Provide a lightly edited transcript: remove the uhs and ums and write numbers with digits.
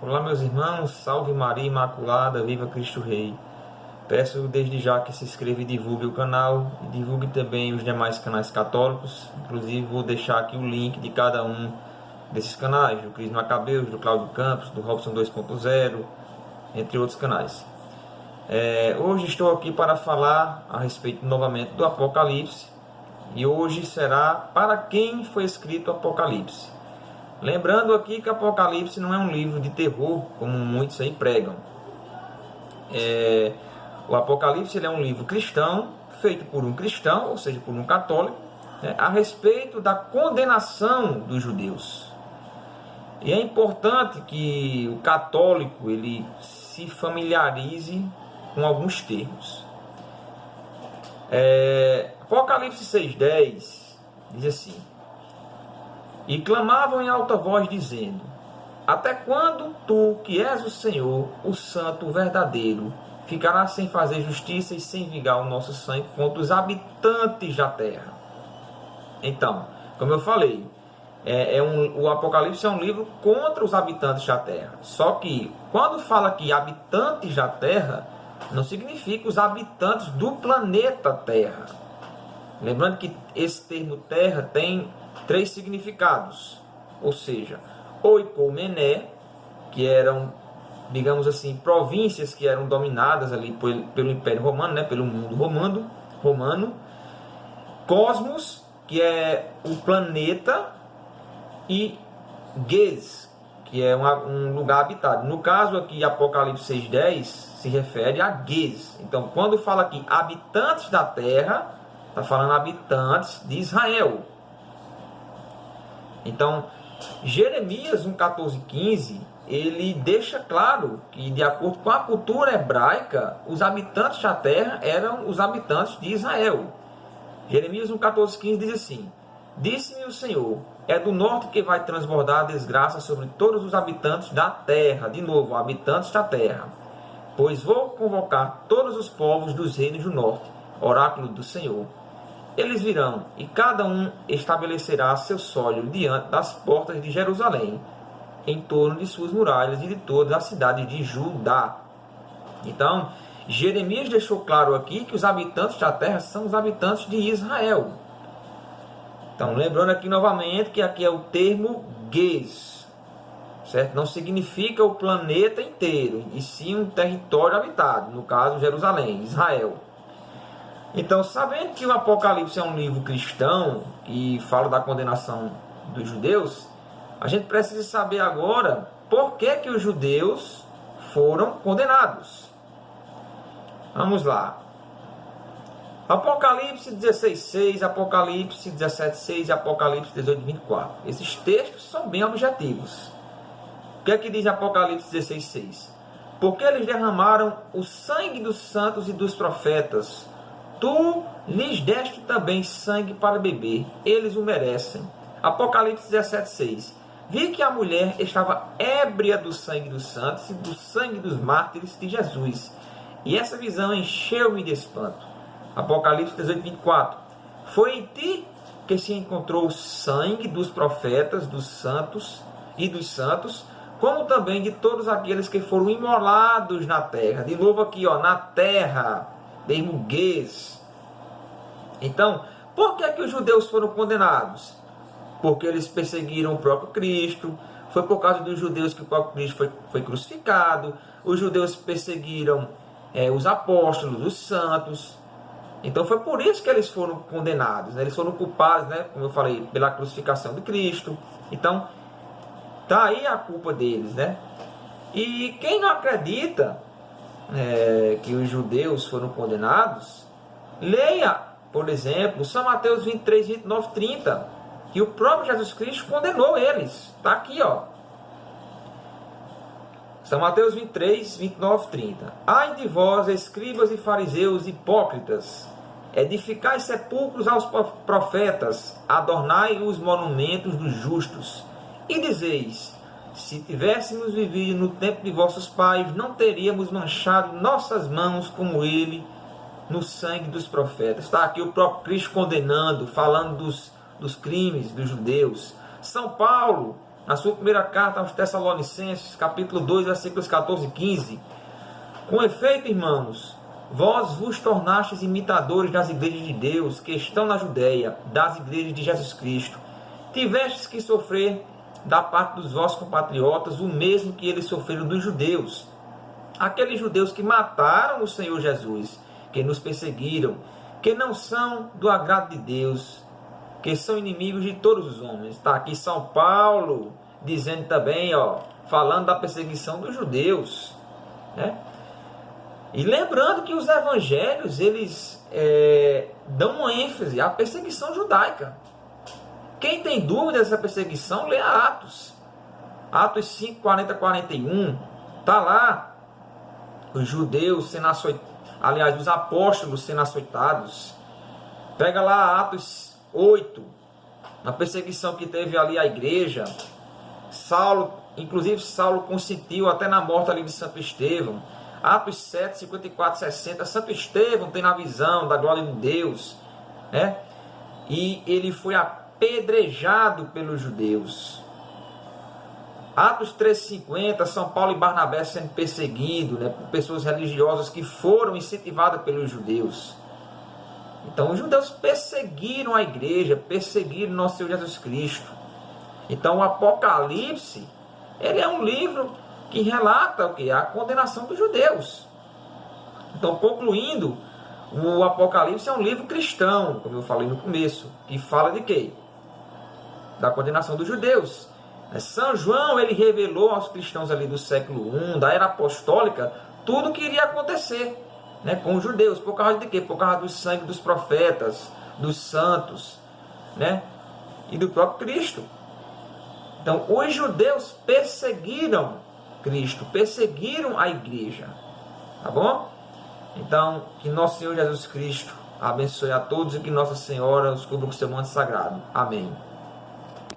Olá, meus irmãos, salve Maria Imaculada, viva Cristo Rei. Peço desde já que se inscreva e divulgue o canal, e divulgue também os demais canais católicos. Inclusive vou deixar aqui o link de cada um desses canais, do Cris Macabeus, do Cláudio Campos, do Robson 2.0, entre outros canais. Hoje estou aqui para falar a respeito novamente do Apocalipse, e hoje será para quem foi escrito o Apocalipse. Lembrando aqui que Apocalipse não é um livro de terror, como muitos aí pregam. O Apocalipse ele é um livro cristão, feito por um cristão, ou seja, por um católico, a respeito da condenação dos judeus. E é importante que o católico ele se familiarize com alguns termos. Apocalipse 6,10 diz assim: e clamavam em alta voz, dizendo: até quando tu, que és o Senhor, o Santo, o verdadeiro, ficarás sem fazer justiça e sem vingar o nosso sangue contra os habitantes da terra? Então, como eu falei, o Apocalipse é um livro contra os habitantes da terra. Só que, quando fala que habitantes da terra, não significa os habitantes do planeta Terra. Lembrando que esse termo terra tem 3 significados, ou seja, oikomené, que eram, digamos assim, províncias que eram dominadas ali pelo Império Romano, pelo mundo romano, cosmos, que é o planeta, e Ges, que é um lugar habitado. No caso aqui, Apocalipse 6,10 se refere a Ges. Então, quando fala aqui habitantes da terra, está falando habitantes de Israel. Então, Jeremias 1,14,15, ele deixa claro que, de acordo com a cultura hebraica, os habitantes da terra eram os habitantes de Israel. Jeremias 1,14,15 diz assim: disse-me o Senhor, é do norte que vai transbordar a desgraça sobre todos os habitantes da terra. De novo, habitantes da terra. Pois vou convocar todos os povos dos reinos do norte, oráculo do Senhor. Eles virão, e cada um estabelecerá seu sólio diante das portas de Jerusalém, em torno de suas muralhas e de toda a cidade de Judá. Então, Jeremias deixou claro aqui que os habitantes da terra são os habitantes de Israel. Então, lembrando aqui novamente que aqui é o termo Ges, certo? Não significa o planeta inteiro, e sim um território habitado, no caso Jerusalém, Israel. Então, sabendo que o Apocalipse é um livro cristão e fala da condenação dos judeus, a gente precisa saber agora por que os judeus foram condenados. Vamos lá. Apocalipse 16,6, Apocalipse 17,6 e Apocalipse 18,24. Esses textos são bem objetivos. O que é que diz Apocalipse 16,6? Porque eles derramaram o sangue dos santos e dos profetas, tu lhes deste também sangue para beber, eles o merecem. Apocalipse 17,6. Vi que a mulher estava ébria do sangue dos santos e do sangue dos mártires de Jesus, e essa visão encheu-me de espanto. Apocalipse 18,24. Foi em ti que se encontrou o sangue dos profetas, dos santos, como também de todos aqueles que foram imolados na terra. De novo aqui, na terra, termo Ges. Então, por que os judeus foram condenados? Porque eles perseguiram o próprio Cristo. Foi por causa dos judeus que o próprio Cristo foi crucificado. Os judeus perseguiram os apóstolos, os santos. Então foi por isso que eles foram condenados, Eles foram culpados, como eu falei, pela crucificação de Cristo. Então, tá aí a culpa deles, E quem não acredita que os judeus foram condenados, leia, por exemplo, São Mateus 23, 29, 30, que o próprio Jesus Cristo condenou eles. Está aqui, São Mateus 23, 29, 30. Ai de vós, escribas e fariseus hipócritas, edificai sepulcros aos profetas, adornai os monumentos dos justos, e dizeis: se tivéssemos vivido no tempo de vossos pais, não teríamos manchado nossas mãos como ele no sangue dos profetas. Está aqui o próprio Cristo condenando, falando dos crimes dos judeus. São Paulo, na sua primeira carta aos Tessalonicenses, capítulo 2, versículos 14 e 15. Com efeito, irmãos, vós vos tornastes imitadores das igrejas de Deus que estão na Judéia, das igrejas de Jesus Cristo. Tivestes que sofrer da parte dos vossos compatriotas o mesmo que eles sofreram dos judeus. Aqueles judeus que mataram o Senhor Jesus, que nos perseguiram, que não são do agrado de Deus, que são inimigos de todos os homens. Está aqui São Paulo dizendo também, falando da perseguição dos judeus, né? E lembrando que os evangelhos, eles dão uma ênfase à perseguição judaica. Quem tem dúvida dessa perseguição, lê Atos. Atos 5, 40, 41. Está lá os judeus sendo açoitados, aliás, os apóstolos sendo açoitados. Pega lá Atos 8, na perseguição que teve ali a igreja. Inclusive Saulo consentiu até na morte ali de Santo Estevão. Atos 7, 54, 60. Santo Estevão tem na visão da glória de Deus, né? E ele foi apedrejado pelos judeus. Atos 3,50, São Paulo e Barnabé sendo perseguidos, né, por pessoas religiosas que foram incentivadas pelos judeus. Então os judeus perseguiram a igreja, perseguiram nosso Senhor Jesus Cristo. Então o Apocalipse, ele é um livro que relata o quê? A condenação dos judeus. Então, concluindo, o Apocalipse é um livro cristão, como eu falei no começo, que fala de quê? Da condenação dos judeus. São João, ele revelou aos cristãos ali do século I, da era apostólica, tudo o que iria acontecer, né, com os judeus. Por causa de quê? Por causa do sangue dos profetas, dos santos, né, e do próprio Cristo. Então, os judeus perseguiram Cristo, perseguiram a igreja. Tá bom? Então, que nosso Senhor Jesus Cristo abençoe a todos e que Nossa Senhora os cubra com seu manto sagrado. Amém.